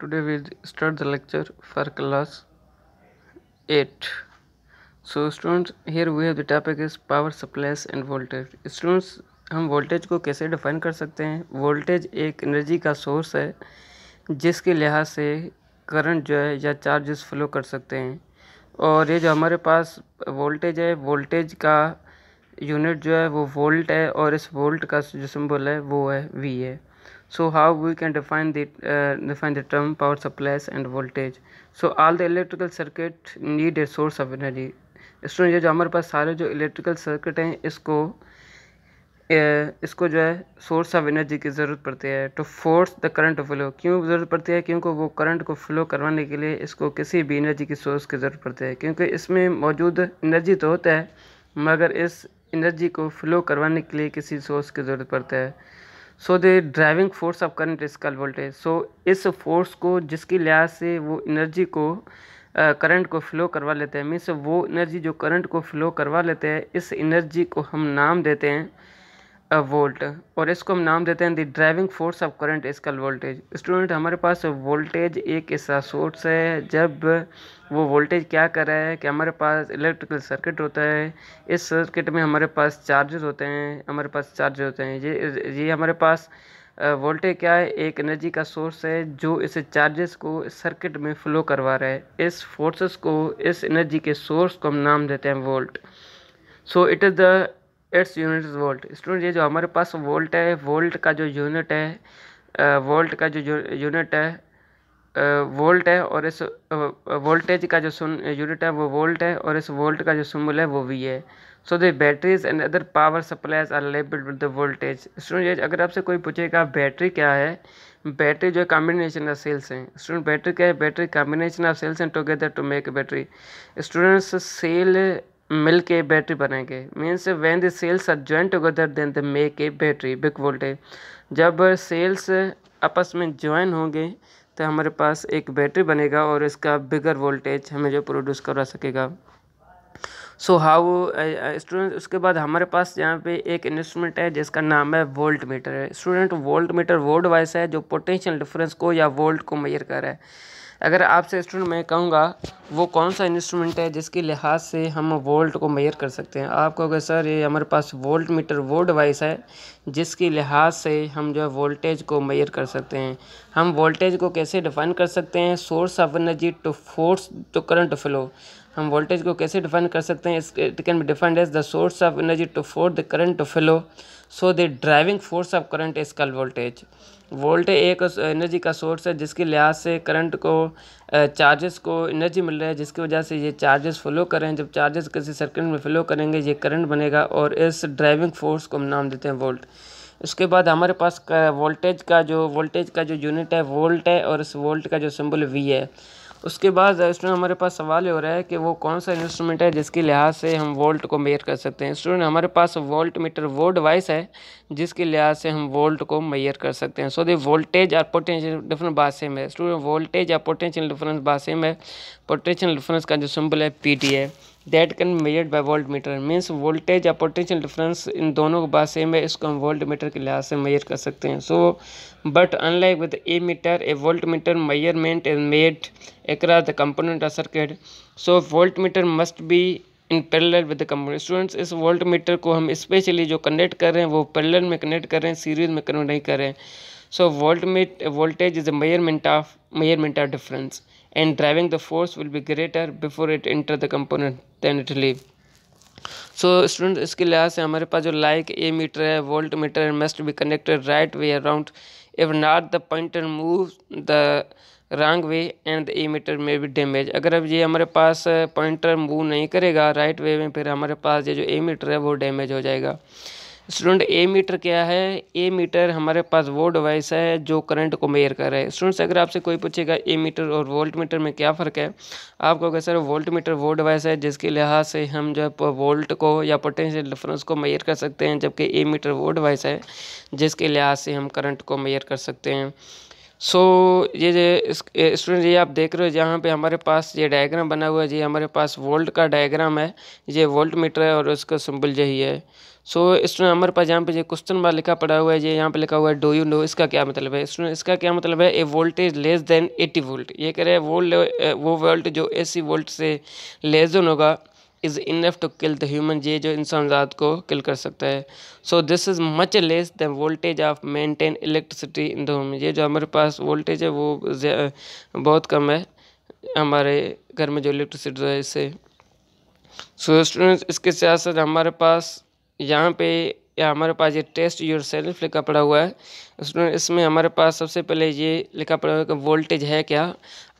Today we start the lecture for class 8. So students, here we have the topic is power supplies and voltage. Students, हम voltage को कैसे define कर सकते हैं? Voltage एक एनर्जी का सोर्स है जिसके लिहाज से करंट जो है या चार्जेस फ्लो कर सकते हैं। और ये जो हमारे पास वोल्टेज है, वोल्टेज का यूनिट जो है वो वोल्ट है और इस वोल्ट का जो सिंबल है वो है वी है। So how we can define the term power supplies and voltage? So all the electrical circuit need a source of energy. Student, ये जो हमारे पास सारे जो इलेक्ट्रिकल सर्किट हैं इसको जो है सोर्स ऑफ एनर्जी की ज़रूरत पड़ती है to force the current flow. क्यों ज़रूरत पड़ती है? क्योंकि वो करंट को फ्लो करवाने के लिए इसको किसी भी एनर्जी की सोर्स की ज़रूरत पड़ती है, क्योंकि इसमें मौजूद एनर्जी तो होता है मगर इस एनर्जी को फ्लो करवाने के लिए किसी सोर्स की ज़रूरत पड़ता है। So the driving force of current is called voltage. So इस फोर्स को जिसकी लिहाज से वो एनर्जी को करंट को फ्लो करवा लेते हैं, मीन्स वो एनर्जी जो करंट को फ्लो करवा लेते हैं, इस एनर्जी को हम नाम देते हैं वोल्ट, और इसको हम नाम देते हैं the driving force of current is called voltage. Student, हमारे पास वोल्टेज एक ऐसा सोर्स है जब वो वोल्टेज क्या कर रहा है कि हमारे पास इलेक्ट्रिकल सर्किट होता है, इस सर्किट में हमारे पास चार्जेस होते हैं, ये हमारे पास वोल्टेज क्या है? एक एनर्जी का सोर्स है जो इस चार्जेस को सर्किट में फ्लो करवा रहा है। इस फोर्सेस को, इस एनर्जी के सोर्स को हम नाम देते हैं volt. So it is the its unit is volt. Student, ये जो हमारे पास वोल्ट है, वोल्ट का जो यूनिट है, वोल्ट है, और इस वोल्टेज का जो यूनिट है वो वोल्ट है, और इस वोल्ट का जो सिंबल है वो वी है। So the batteries and other power supplies are labelled with the voltage. Student, अगर आपसे कोई पूछेगा बैटरी क्या है, बैटरी जो है कॉम्बिनेशन ऑफ सेल्स हैं। स्टूडेंट, बैटरी क्या है? Battery combination of cells and together to make battery. Students, cell मिल के बैटरी बनाएंगे, means when the cells are join together then they make a battery big voltage. जब cells आपस में join होंगे तो हमारे पास एक बैटरी बनेगा और इसका बिगर वोल्टेज हमें जो प्रोड्यूस करवा सकेगा। सो हाउ स्टूडेंट, उसके बाद हमारे पास यहाँ पे एक इंस्ट्रूमेंट है जिसका नाम है वोल्ट मीटर है। स्टूडेंट, वोल्ट मीटर वो डिवाइस है जो पोटेंशियल डिफरेंस को या वोल्ट को मेजर कर रहा है। अगर आपसे स्टूडेंट मैं कहूँगा वो कौन सा इंस्ट्रूमेंट है जिसके लिहाज से हम वोल्ट को मेजर कर सकते हैं, आप कहोगे सर ये हमारे पास वोल्ट मीटर वो डिवाइस है जिसकी लिहाज से हम जो है वोल्टेज को मेजर कर सकते हैं। हम वोल्टेज को कैसे डिफाइन कर सकते हैं? Source of energy to force to current flow. हम वोल्टेज को कैसे डिफाइन कर सकते हैं? It can be defined as the source of energy to force the current to flow. So the driving force of current is called voltage. Voltage एक एनर्जी का source है जिसके लिहाज से करंट को, चार्जेस को एनर्जी मिल रहा है, जिसकी वजह से ये चार्जेस फ्लो करें। जब चार्जेस किसी सर्किट में फ्लो करेंगे ये करंट बनेगा, और इस ड्राइविंग फोर्स को हम नाम देते हैं वोल्ट। उसके बाद हमारे पास वोल्टेज का जो यूनिट है वोल्ट है, और इस वोल्ट का जो सिंबल वी है। उसके बाद स्टूडेंट हमारे पास सवाल हो रहा है कि वो कौन सा इंस्ट्रूमेंट है जिसके लिहाज से हम वोल्ट को मेजर कर सकते हैं। स्टूडेंट, हमारे पास वोल्ट मीटर वो डिवाइस है जिसके लिहाज से हम वोल्ट को मेजर कर सकते हैं। सो द वोल्टेज और पोटेंशियल डिफरेंस बात सेम है। स्टूडेंट, वोल्टेज या पोटेंशियल डिफरेंस बात सेम है। पोटेंशियल डिफरेंस का जो सिंबल है पीटी है, that can measured by volt meter. Means voltage या पोटेंशियल डिफरेंस इन दोनों की बात सेम है, इसको हम वोल्ट मीटर के लिहाज से मेजर कर सकते हैं। So but unlike with ammeter, a voltmeter measurement is made across the component of circuit. So voltmeter must be in parallel with the component. Students, इस voltmeter को हम specially जो connect कर रहे हैं वो parallel में connect कर रहे हैं, सीरीज में कनेक्ट नहीं कर रहे हैं। So voltage is a measurement of difference and driving the force will be greater before it enter the component than it leave. So student, इसके लिहाज से हमारे पास जो लाइक ए मीटर है, voltmeter must be connected right way around, if not the pointer move the wrong way and the ammeter में भी damage. अगर अब ये हमारे पास पॉइंटर मूव नहीं करेगा राइट वे में, फिर हमारे पास ये जो ए मीटर है वो डैमेज हो जाएगा। स्टूडेंट, ए मीटर क्या है? ए मीटर हमारे पास वो डिवाइस है जो करंट को मेजर कर रहा है। स्टूडेंट्स, अगर आपसे कोई पूछेगा ए मीटर और वोल्ट मीटर में क्या फ़र्क है, आप कहोगे सर वोल्ट मीटर वो डिवाइस है जिसके लिहाज से हम जो है वोल्ट को या पोटेंशियल डिफरेंस को मेजर कर सकते हैं, जबकि ए मीटर वो डिवाइस है जिसके लिहाज से हम करंट को मेजर कर सकते हैं। सो ये स्टूडेंट, ये आप देख रहे हो जहाँ पे हमारे पास ये डायग्राम बना हुआ है, ये हमारे पास वोल्ट का डायग्राम है, ये वोल्ट मीटर है और उसका सिंबल यही है। सो स्टूडेंट हमारे पास यहाँ पे जो क्वेश्चन बार लिखा पड़ा हुआ है, ये यहाँ पे लिखा हुआ है डू यू नो, इसका क्या मतलब है स्टूडेंट? इसका क्या मतलब है, ए वोल्टेज लेस देन 80 वोल्ट, ये कह रहे हैं वो वोल्ट जो 80 वोल्ट से लेस देन होगा is enough to kill the human, ये जो इंसान ज़ात को किल कर सकता है। So this is much less than voltage of maintain electricity in the home, ये जो हमारे पास वोल्टेज है वो बहुत कम है हमारे घर में जो इलेक्ट्रिसिटी है इससे। सो स्टूडेंट्स इसके साथ साथ हमारे पास यहाँ पे या हमारे पास ये टेस्ट योर सेल्फ लिखा पड़ा हुआ है स्टूडेंट, इसमें हमारे पास सबसे पहले ये लिखा पड़ा हुआ है कि वोल्टेज है क्या।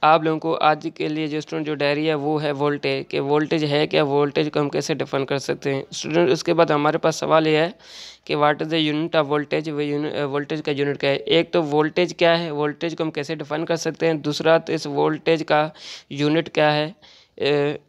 आप लोगों को आज के लिए जो स्टूडेंट जो डायरी है वो है वोल्टेज, कि वोल्टेज है क्या, वोल्टेज को हम कैसे डिफाइन कर सकते हैं स्टूडेंट। उसके बाद हमारे पास सवाल ये है कि what is the unit of voltage, voltage का यूनिट क्या है। एक तो वोल्टेज क्या है, वोल्टेज को हम कैसे डिफाइन कर सकते हैं, दूसरा तो इस वोल्टेज का यूनिट क्या है,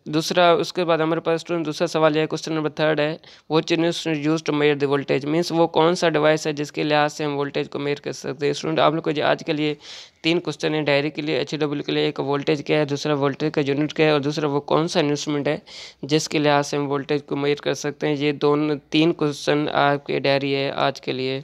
दूसरा उसके बाद हमारे पास स्टूडेंट दूसरा सवाल है, क्वेश्चन नंबर 3 है, वो use to measure the voltage, means वो कौन सा डिवाइस है जिसके लिहाज से हम वोल्टेज को मेजर कर सकते हैं। स्टूडेंट आप लोग को आज के लिए 3 क्वेश्चन है डायरी के लिए, HW के लिए, एक वोल्टेज क्या है, दूसरा वोल्टेज का यूनिट क्या है, और दूसरा वो कौन सा इंस्ट्रूमेंट है जिसके लिहाज से हम वोल्टेज को मेजर कर सकते हैं। ये 3 क्वेश्चन आपके डायरी है आज के लिए।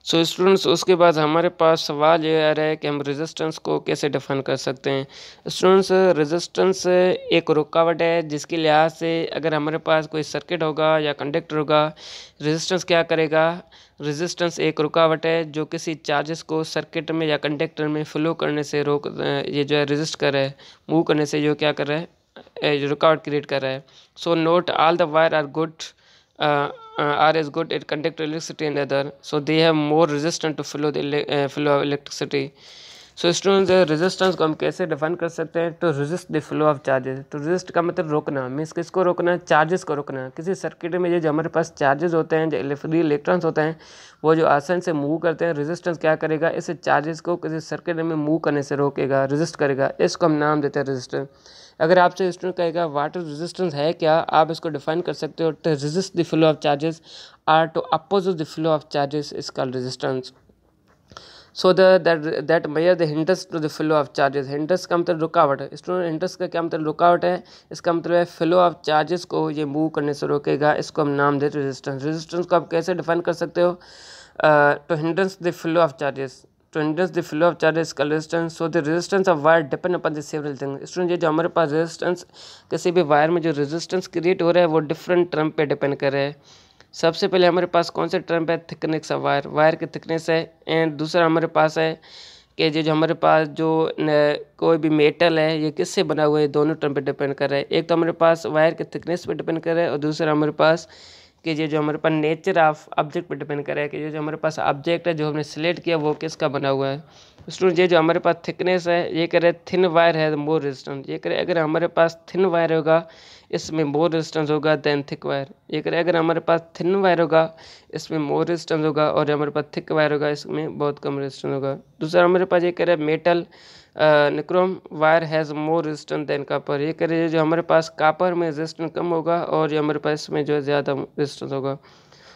सो स्टूडेंट्स उसके बाद हमारे पास सवाल ये आ रहा है कि हम रेजिस्टेंस को कैसे डिफाइन कर सकते हैं। स्टूडेंट्स रेजिस्टेंस एक रुकावट है जिसके लिहाज से अगर हमारे पास कोई सर्किट होगा या कंडक्टर होगा, रेजिस्टेंस क्या करेगा, रेजिस्टेंस एक रुकावट है जो किसी चार्जेस को सर्किट में या कंडक्टर में फ्लो करने से ये जो है रेजिस्ट कर रहा है, मूव करने से जो क्या कर रहा है, रुकावट क्रिएट कर रहा है। So note all the wire are good are as good at conduct electricity and other, so they have more resistance to flow flow of electricity. So student resistance को हम कैसे डिफाइन कर सकते हैं, तो resist the flow of charges. तो resist का मतलब रोकना, मीन्स किसको रोकना, चार्जेस को रोकना। किसी सर्किट में ये जो हमारे पास चार्जेस होते हैं, जो फ्री इलेक्ट्रॉन्स होते हैं, वो जो आसानी से मूव करते हैं, रेजिस्टेंस क्या करेगा, इस चार्जेस को किसी सर्किट में मूव करने से रोकेगा, रेजिस्ट करेगा। इसको हम नाम देते हैं रेजिस्टेंस। अगर आपसे स्टूडेंट कहेगा वाटर रेजिस्टेंस है क्या, आप इसको डिफाइन कर सकते हो, तो resist the flow of charges or to oppose the flow of charges is called resistance. So that measure the hinders to the flow of charges. Hinders का मतलब रुकावट है स्टूडेंट, हिंडर्स का क्या मतलब, रुकावट है। इसका मतलब है फ्लो ऑफ चार्जेस को ये मूव करने से रोकेगा, इसको हम नाम देते हैं रेजिस्टेंस। रेजिस्टेंस को आप कैसे डिफाइन कर सकते हो, to hinders the flow of charges, to hinders the flow of charges का resistance। so the resistance of wire depend upon the several things। Student ये जो हमारे पास रेजिस्टेंस किसी भी वायर में जो रेजिस्टेंस क्रिएट हो रहा है वो डिफरेंट टर्म पे डिपेंड कर रहा है। सबसे पहले हमारे पास कौन से टर्म है, थिकनेस ऑफ वायर, वायर की थिकनेस है। एंड दूसरा हमारे पास है कि ये जो हमारे पास जो कोई भी मेटल है ये किससे बना हुआ है, दोनों टर्म पे डिपेंड कर रहा है। एक तो हमारे पास वायर के थिकनेस पे डिपेंड कर रहा है, और दूसरा हमारे पास कि ये जो हमारे पास नेचर ऑफ ऑब्जेक्ट पे डिपेंड कर रहा है कि ये जो हमारे पास ऑब्जेक्ट है जो हमने सिलेक्ट किया वो किसका बना हुआ है। स्टूडेंट ये जो हमारे पास थिकनेस है, ये कह रहे थिन वायर है मोर रेजिस्टेंस, ये कह रहे अगर हमारे पास थिन वायर होगा इसमें मोर रेजिस्टेंस होगा देन थिक वायर। ये कह रहे अगर हमारे पास थिन वायर होगा इसमें मोर रेजिस्टेंस होगा, और हमारे पास थिक वायर होगा इसमें बहुत कम रेजिस्टेंस होगा। दूसरा हमारे पास ये कह रहे metal nichrome wire has more resistance than copper, ये कह रहे हैं जो हमारे पास कापर में रेजिस्टेंस कम होगा और ये हमारे पास इसमें जो है ज़्यादा रेजिस्टेंस होगा।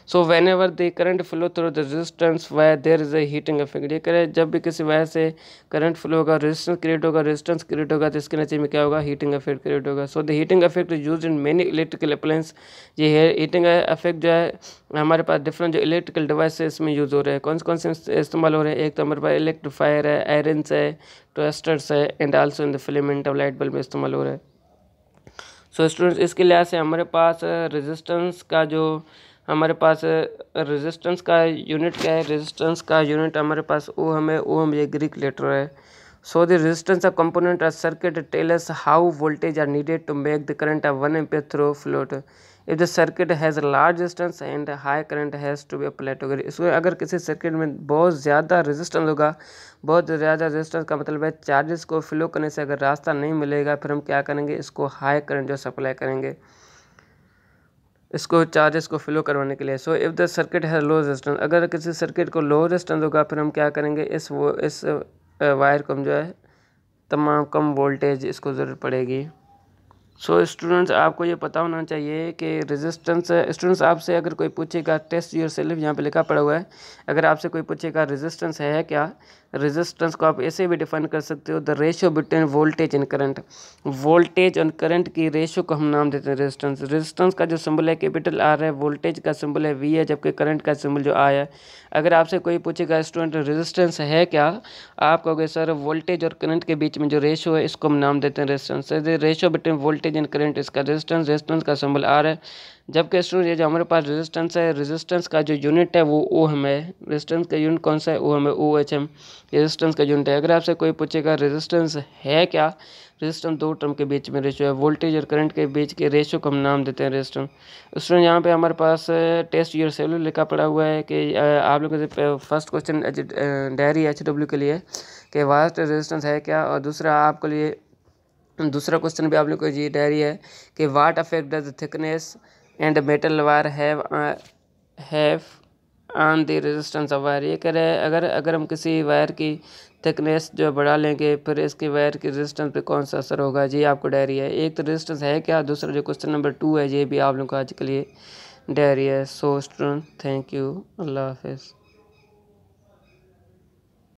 So whenever the current flow through the resistance wire there is a heating effect, ये कह रहे हैं जब भी किसी वायर से करंट फ्लो होगा, रेजिस्टेंस क्रिएट होगा, रेजिस्टेंस क्रिएट होगा, तो इसके नीचे में क्या होगा, हीटिंग इफेक्ट क्रिएट होगा। So the heating effect is used in many electrical appliance. ये है हीटिंग इफेक्ट जो है हमारे पास डिफरेंट जो इलेक्ट्रिकल डिवाइस है इसमें यूज़ हो रहे हैं। कौन से इस्तेमाल हो रहे हैं, एक तो हमारे पास इलेक्ट्रीफायर है, आयरन्स है, टोस्टर्स है, and also in the filament of light bulb में इस्तेमाल हो रहा है। सो स्टूडेंट्स इसके लिहाज से हमारे पास रेजिस्टेंस का जो हमारे पास रेजिस्टेंस का यूनिट क्या है, रेजिस्टेंस का यूनिट हमारे पास ओम है, ओम ये ग्रीक लेटर है। So the resistance of component of circuit tell us how voltage are needed to make the current of 1 ampere through float if the circuit has large resistance and high current has to be applied to. इसमें अगर किसी circuit में बहुत ज़्यादा resistance होगा, बहुत ज़्यादा resistance का मतलब है चार्जेस को फ्लो करने से अगर रास्ता नहीं मिलेगा फिर हम क्या करेंगे, इसको हाई करंट जो सप्लाई करेंगे इसको चार्जेस को फ्लो करवाने के लिए। सो इफ़ द सर्किट है लो रेजिस्टेंस, अगर किसी सर्किट को लो रेजिस्टेंस होगा फिर हम क्या करेंगे, इस वायर को हम जो है तमाम कम वोल्टेज इसको ज़रूरत पड़ेगी। सो स्टूडेंट्स आपको ये पता होना चाहिए कि रेजिस्टेंस, स्टूडेंट्स आपसे अगर कोई पूछेगा टेस्ट योर सेल्फ, यहाँ पे लिखा पड़ा हुआ है, अगर आपसे कोई पूछेगा रेजिस्टेंस है क्या, रेजिस्टेंस को आप ऐसे भी डिफाइन कर सकते हो, the ratio between voltage and current. Voltage और करंट की रेशियो को हम नाम देते हैं रेजिस्टेंस। रेजिस्टेंस का जो सिंबल है कैपिटल आर है, वोल्टेज का सिंबल है वी है, जबकि करंट का सिंबल जो आई है। अगर आपसे कोई पूछेगा स्टूडेंट रेजिस्टेंस है क्या, आप कहोगे सर वोल्टेज और करंट के बीच में जो रेशियो है इसको हम नाम देते हैं resistance. Ratio between voltage and current इसका रेजिस्टेंस, रेजिस्टेंस का सिंबल आर है। जबकि स्टूडेंट ये जो हमारे पास रेजिस्टेंस है, रेजिस्टेंस का जो यूनिट है वो ओम है। रेजिस्टेंस का यूनिट कौन सा है, ओम है, OHM रेजिस्टेंस का यूनिट है। अगर आपसे कोई पूछेगा रेजिस्टेंस है क्या, रेजिस्टेंस दो टर्म के बीच में रेशियो है, वोल्टेज और करंट के बीच के रेशियो को हम नाम देते हैं रेजिस्टेंस। स्टूडेंट यहाँ पे हमारे पास टेस्ट ईयर सेल्यूलर लिखा पड़ा हुआ है कि आप लोगों से फर्स्ट क्वेश्चन डायरी HW के लिए कि वास्ट रेजिस्टेंस है क्या, और दूसरा आपके लिए दूसरा क्वेश्चन भी आप लोग को ये डायरी है कि what affect does thickness and metal wire have on the resistance of wire. ये कह रहे हैं अगर हम किसी वायर की थिकनेस जो बढ़ा लेंगे फिर इसकी वायर की रेजिस्टेंस पे कौन सा असर होगा। जी आपको डायरी है, एक तो रेजिस्टेंस है क्या, दूसरा जो क्वेश्चन नंबर 2 है ये भी आप लोग को आज के लिए डायरी है। सो स्टूडेंट थैंक यू, अल्लाह हाफिज़।